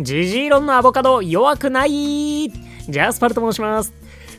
ジジイ論のアボカド弱くない。ジャスパルと申します。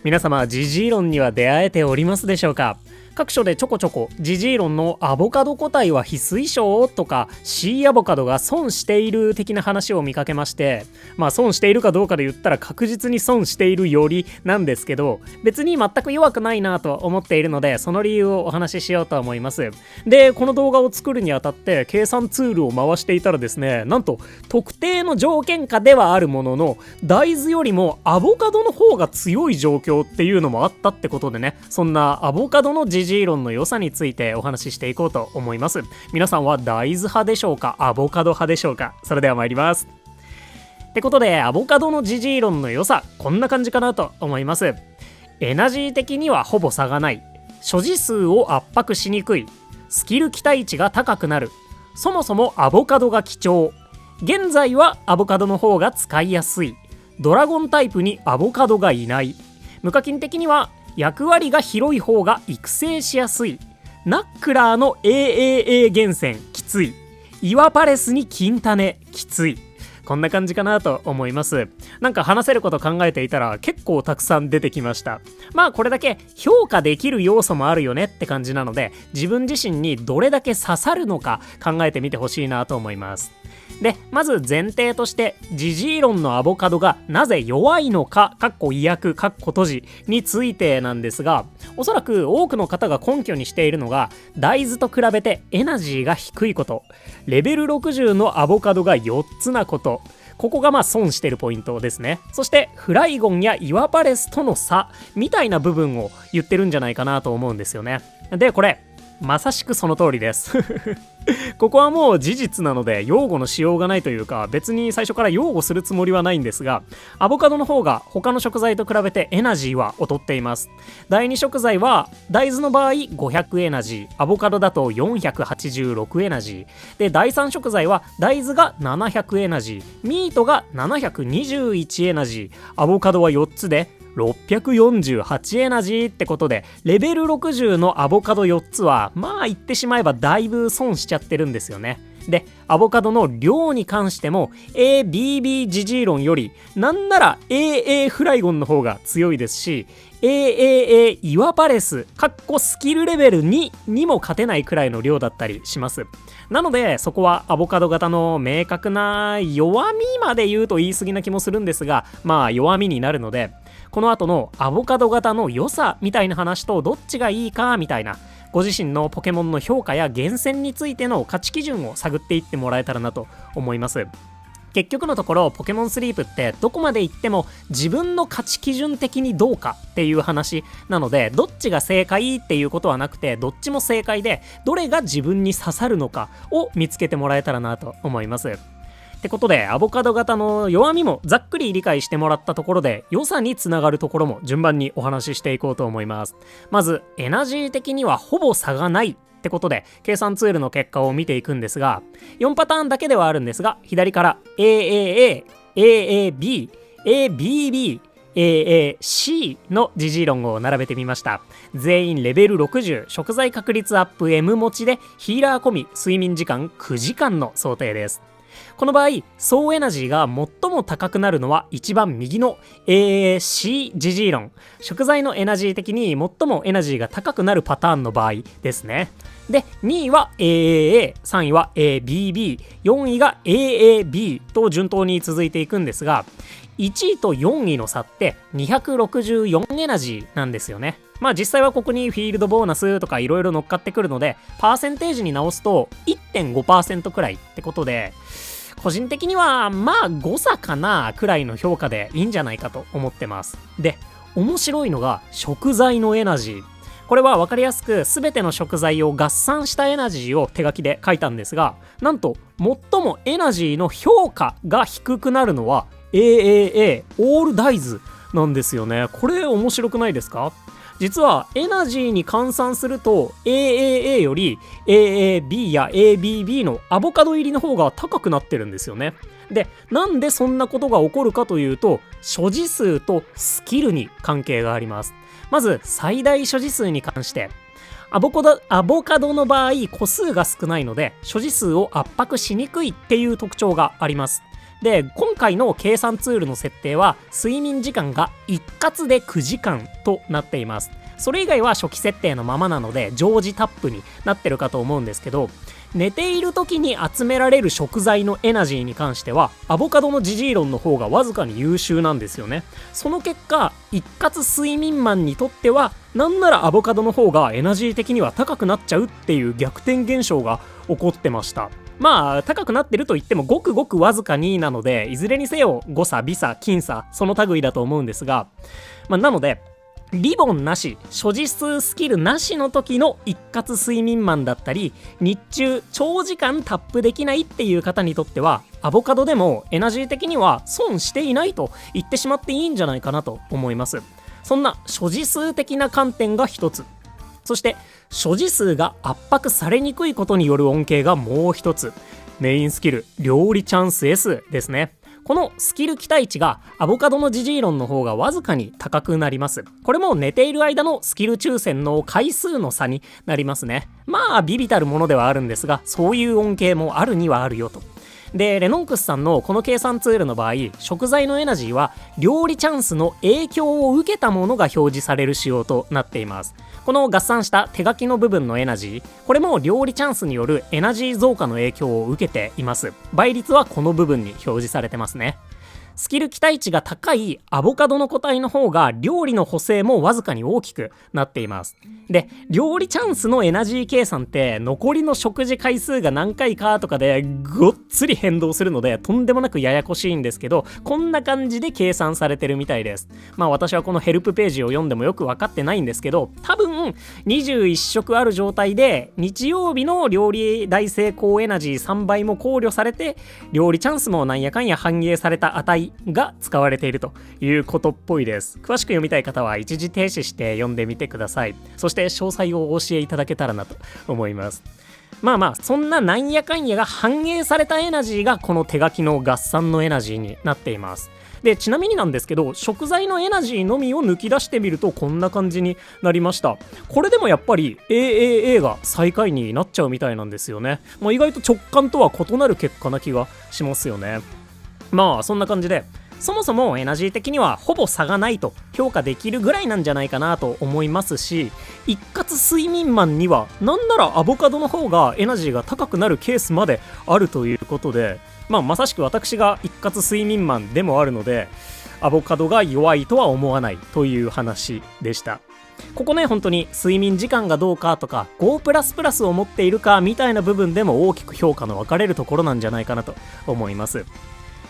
皆様、ジジイ論には出会えておりますでしょうか？各所でちょこちょこジジイ論のアボカド個体は非推奨とか C アボカドが損している的な話を見かけまして、損しているかどうかで言ったら確実に損しているよりなんですけど、別に全く弱くないなと思っているので、その理由をお話ししようと思います。で、この動画を作るにあたって計算ツールを回していたらですね、なんと特定の条件下ではあるものの大豆よりもアボカドの方が強い状況っていうのもあったってことでね、そんなアボカドのジジイ論の良さについてお話ししていこうと思います。皆さんは大豆派でしょうか、アボカド派でしょうか？それでは参ります。ってことで、アボカドのジジイ論の良さ、こんな感じかなと思います。エナジー的にはほぼ差がない、所持数を圧迫しにくい、スキル期待値が高くなる、そもそもアボカドが貴重、現在はアボカドの方が使いやすい、ドラゴンタイプにアボカドがいない、無課金的には役割が広い方が育成しやすい、ナックラーの AAA 厳選きつい、岩パレスに金種きつい、こんな感じかなと思います。なんか話せること考えていたら結構たくさん出てきました。これだけ評価できる要素もあるよねって感じなので、自分自身にどれだけ刺さるのか考えてみてほしいなと思います。で、まず前提として、ジジイ論のアボカドがなぜ弱いのか意訳閉じについてなんですが、おそらく多くの方が根拠にしているのが、大豆と比べてエナジーが低いこと、レベル60のアボカドが4つなこと、ここが損してるポイントですね。そしてフライゴンやイワパレスとの差みたいな部分を言ってるんじゃないかなと思うんですよね。で、これまさしくその通りですここはもう事実なので擁護のしようがないというか、別に最初から擁護するつもりはないんですが、アボカドの方が他の食材と比べてエナジーは劣っています。第2食材は大豆の場合500エナジー、アボカドだと486エナジーで、第3食材は大豆が700エナジー、ミートが721エナジー、アボカドは4つで648エナジーってことで、レベル60のアボカド4つは言ってしまえばだいぶ損しちゃってるんですよね。で、アボカドの量に関しても ABB ジジイ論よりなんなら AA フライゴンの方が強いですし、AAA イワパレススキルレベル2にも勝てないくらいの量だったりします。なのでそこはアボカド型の明確な弱みまで言うと言い過ぎな気もするんですが、弱みになるので、この後のアボカド型の良さみたいな話とどっちがいいかみたいな、ご自身のポケモンの評価や厳選についての価値基準を探っていってもらえたらなと思います。結局のところポケモンスリープってどこまで行っても自分の価値基準的にどうかっていう話なので、どっちが正解っていうことはなくて、どっちも正解でどれが自分に刺さるのかを見つけてもらえたらなと思います。ってことで、アボカド型の弱みもざっくり理解してもらったところで、良さにつながるところも順番にお話ししていこうと思います。まずエナジー的にはほぼ差がないってことで、計算ツールの結果を見ていくんですが、4パターンだけではあるんですが、左から AAA、AAB、AAC のジジイ論を並べてみました。全員レベル60、食材確率アップ M 持ちで、ヒーラー込み睡眠時間9時間の想定です。この場合、総エナジーが最も高くなるのは一番右の AAC ジジイ論。食材のエナジー的に最もエナジーが高くなるパターンの場合ですね。で、2位は AAA、3位は ABB、4位が AAB と順当に続いていくんですが、1位と4位の差って264エナジーなんですよね。実際はここにフィールドボーナスとかいろいろ乗っかってくるので、パーセンテージに直すと 1.5% くらいってことで、個人的には誤差かなくらいの評価でいいんじゃないかと思ってます。で、面白いのが食材のエナジー。これは分かりやすく全ての食材を合算したエナジーを手書きで書いたんですが、なんと最もエナジーの評価が低くなるのは AAA オール大豆なんですよね。これ面白くないですか？実はエナジーに換算すると AAA より AAB や ABB のアボカド入りの方が高くなってるんですよね。で、なんでそんなことが起こるかというと、所持数とスキルに関係があります。まず最大所持数に関して、アボカドの場合個数が少ないので所持数を圧迫しにくいっていう特徴があります。で、今回の計算ツールの設定は睡眠時間が一括で9時間となっています。それ以外は初期設定のままなので常時タップになってるかと思うんですけど、寝ている時に集められる食材のエナジーに関してはアボカドのジジイロンの方がわずかに優秀なんですよね。その結果、一括睡眠マンにとってはなんならアボカドの方がエナジー的には高くなっちゃうっていう逆転現象が起こってました。まあ高くなってると言ってもごくごくわずかになので、いずれにせよ誤差微差僅差その類だと思うんですが、なのでリボンなし、所持数スキルなしの時の一括睡眠マンだったり、日中長時間タップできないっていう方にとってはアボカドでもエナジー的には損していないと言ってしまっていいんじゃないかなと思います。そんな所持数的な観点が一つ、そして所持数が圧迫されにくいことによる恩恵がもう一つ、メインスキル料理チャンス S ですね。このスキル期待値がアボカドのジジイロンの方がわずかに高くなります。これも寝ている間のスキル抽選の回数の差になりますね。まあビビたるものではあるんですが、そういう恩恵もあるにはあるよと。で、レノンクスさんのこの計算ツールの場合、食材のエナジーは料理チャンスの影響を受けたものが表示される仕様となっています。この合算した手書きの部分のエナジー、これも料理チャンスによるエナジー増加の影響を受けています。倍率はこの部分に表示されてますね。スキル期待値が高いアボカドの個体の方が料理の補正もわずかに大きくなっています。で、料理チャンスのエナジー計算って残りの食事回数が何回かとかでごっつり変動するのでとんでもなくややこしいんですけど、こんな感じで計算されてるみたいです。私はこのヘルプページを読んでもよく分かってないんですけど、多分21食ある状態で日曜日の料理大成功エナジー3倍も考慮されて料理チャンスもなんやかんや反映された値が使われているということっぽいです。詳しく読みたい方は一時停止して読んでみてください。そして詳細をお教えいただけたらなと思います。そんななんやかんやが反映されたエナジーがこの手書きの合算のエナジーになっています。で、ちなみになんですけど、食材のエナジーのみを抜き出してみるとこんな感じになりました。これでもやっぱり AAA が最下位になっちゃうみたいなんですよね。意外と直感とは異なる結果な気がしますよね。そんな感じで、そもそもエナジー的にはほぼ差がないと評価できるぐらいなんじゃないかなと思いますし、一括睡眠マンにはなんならアボカドの方がエナジーが高くなるケースまであるということで、まさしく私が一括睡眠マンでもあるので、アボカドが弱いとは思わないという話でした。ここね、本当に睡眠時間がどうかとか 5++ を持っているかみたいな部分でも大きく評価の分かれるところなんじゃないかなと思います。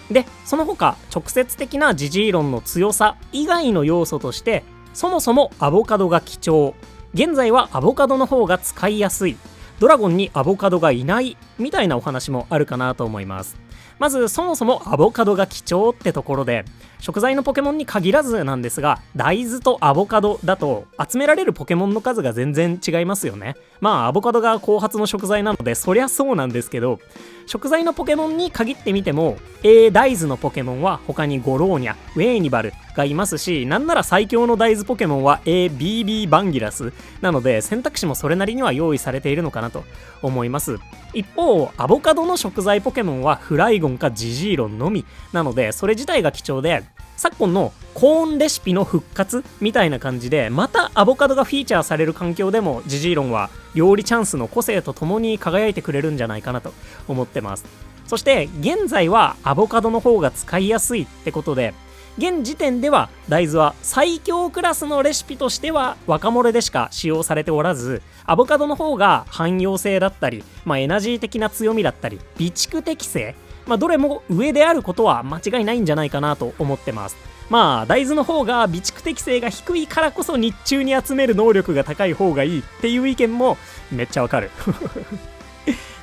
で、その他直接的なジジイロンの強さ以外の要素として、そもそもアボカドが貴重、現在はアボカドの方が使いやすい、ドラゴンにアボカドがいないみたいなお話もあるかなと思います。まずそもそもアボカドが貴重ってところで、食材のポケモンに限らずなんですが、大豆とアボカドだと集められるポケモンの数が全然違いますよね。アボカドが後発の食材なのでそりゃそうなんですけど、食材のポケモンに限ってみても A 大豆のポケモンは他にゴローニャ、ウェーニバルがいますし、なんなら最強の大豆ポケモンは ABB バンギラスなので、選択肢もそれなりには用意されているのかなと思います。一方、アボカドの食材ポケモンはフライゴンかジジイロンのみなので、それ自体が貴重で、昨今のコーンレシピの復活みたいな感じで、またアボカドがフィーチャーされる環境でもジジイロンは料理チャンスの個性とともに輝いてくれるんじゃないかなと思ってます。そして現在はアボカドの方が使いやすいってことで、現時点では大豆は最強クラスのレシピとしては若者でしか使用されておらず、アボカドの方が汎用性だったり、エナジー的な強みだったり備蓄適性、どれも上であることは間違いないんじゃないかなと思ってます。大豆の方が備蓄適性が低いからこそ日中に集める能力が高い方がいいっていう意見もめっちゃわかる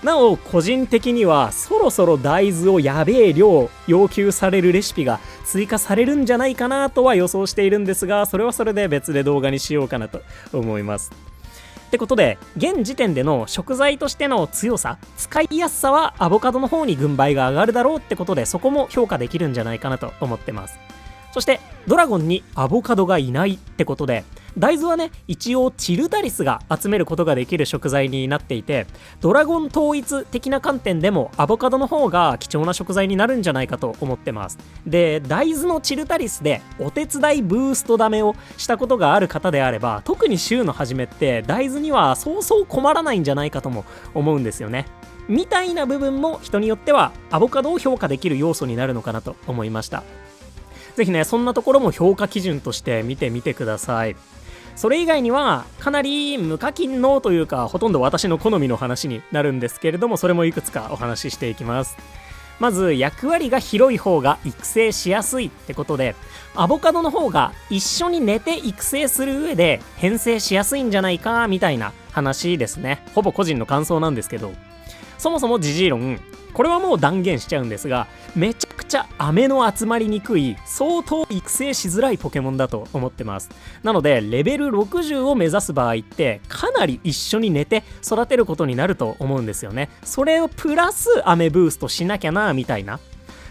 なお個人的にはそろそろ大豆をやべえ量要求されるレシピが追加されるんじゃないかなとは予想しているんですが、それはそれで別で動画にしようかなと思います。ってことで、現時点での食材としての強さ、使いやすさはアボカドの方に軍配が上がるだろうってことで、そこも評価できるんじゃないかなと思ってます。そしてドラゴンにアボカドがいないってことで、大豆はね一応チルダリスが集めることができる食材になっていて、ドラゴン統一的な観点でもアボカドの方が貴重な食材になるんじゃないかと思ってます。で、大豆のチルダリスでお手伝いブーストダメをしたことがある方であれば、特に週の初めって大豆にはそうそう困らないんじゃないかとも思うんですよね。みたいな部分も人によってはアボカドを評価できる要素になるのかなと思いました。ぜひね、そんなところも評価基準として見てみてください。それ以外にはかなり無課金のというか、ほとんど私の好みの話になるんですけれども、それもいくつかお話ししていきます。まず役割が広い方が育成しやすいってことで、アボカドの方が一緒に寝て育成する上で編成しやすいんじゃないかみたいな話ですね。ほぼ個人の感想なんですけど、そもそもジジイロン、これはもう断言しちゃうんですが、めちゃくちゃ飴の集まりにくい、相当育成しづらいポケモンだと思ってます。なのでレベル60を目指す場合ってかなり一緒に寝て育てることになると思うんですよね。それをプラス飴ブーストしなきゃなみたいな、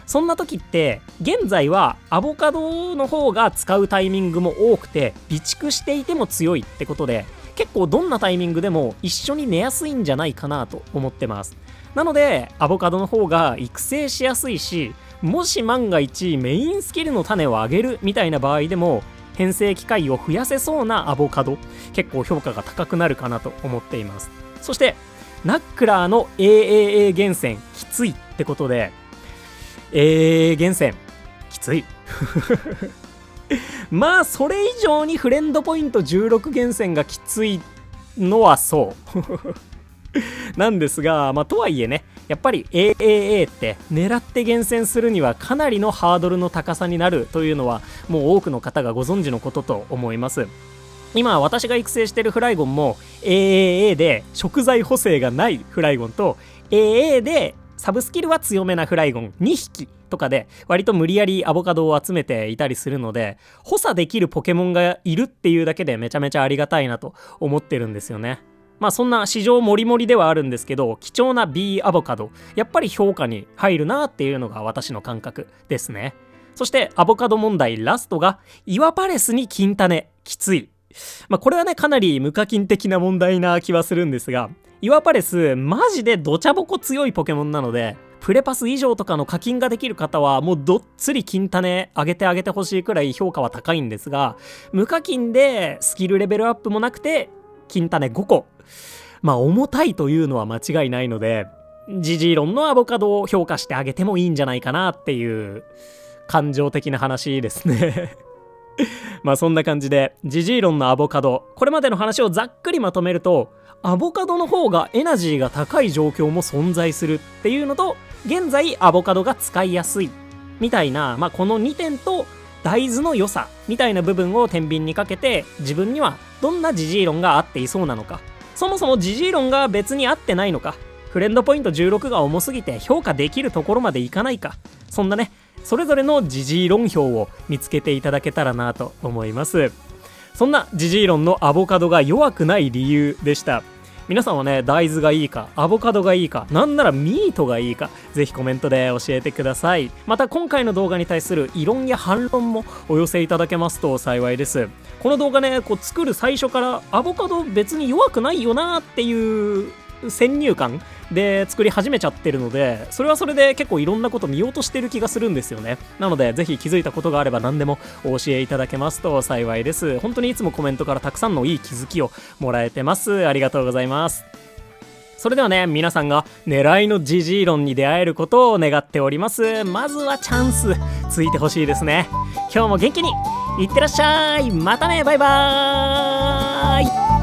そんな時って現在はアボカドの方が使うタイミングも多くて備蓄していても強いってことで、結構どんなタイミングでも一緒に寝やすいんじゃないかなと思ってます。なのでアボカドの方が育成しやすいし、もし万が一メインスキルの種を上げるみたいな場合でも編成機会を増やせそうなアボカド、結構評価が高くなるかなと思っています。そしてナックラーの AAA 厳選きついってことで、厳選きついまあそれ以上にフレンドポイント16厳選がきついのはそうなんですが、まあとはいえね、やっぱり AAA って狙って厳選するにはかなりのハードルの高さになるというのはもう多くの方がご存知のことと思います。今私が育成しているフライゴンも AAA で食材補正がないフライゴンと AA でサブスキルは強めなフライゴン2匹とかで割と無理やりアボカドを集めていたりするので、補佐できるポケモンがいるっていうだけでめちゃめちゃありがたいなと思ってるんですよね。まあそんな市場もりもりではあるんですけど、貴重な B アボカドやっぱり評価に入るなっていうのが私の感覚ですね。そしてアボカド問題ラストが岩パレスに金種きつい。まあこれはねかなり無課金的な問題な気はするんですが、岩パレスマジでどちゃぼこ強いポケモンなので、プレパス以上とかの課金ができる方はもうどっつり金種上げてほしいくらい評価は高いんですが、無課金でスキルレベルアップもなくて金種5個、まあ重たいというのは間違いないので、ジジイロンのアボカドを評価してあげてもいいんじゃないかなっていう感情的な話ですねまあそんな感じでジジイロンのアボカド、これまでの話をざっくりまとめると、アボカドの方がエナジーが高い状況も存在するっていうのと、現在アボカドが使いやすいみたいな、まあこの2点と大豆の良さみたいな部分を天秤にかけて、自分にはどんなジジイロンが合っていそうなのか、そもそもジジイロンが別に合ってないのか、フレンドポイント16が重すぎて評価できるところまでいかないか、そんなねそれぞれのジジイロン票を見つけていただけたらなと思います。そんなジジイロンのアボカドが弱くない理由でした。皆さんはね、大豆がいいかアボカドがいいか、なんならミートがいいか、ぜひコメントで教えてください。また今回の動画に対する異論や反論もお寄せいただけますと幸いです。この動画ね、作る最初からアボカド別に弱くないよなっていう先入観で作り始めちゃってるので、それはそれで結構いろんなこと見落としてる気がするんですよね。なのでぜひ気づいたことがあれば何でもお教えいただけますと幸いです。本当にいつもコメントからたくさんのいい気づきをもらえてます。ありがとうございます。それではね、皆さんが狙いのジジイロンに出会えることを願っております。まずはチャンスついてほしいですね。今日も元気にいってらっしゃい。またね、バイバーイ。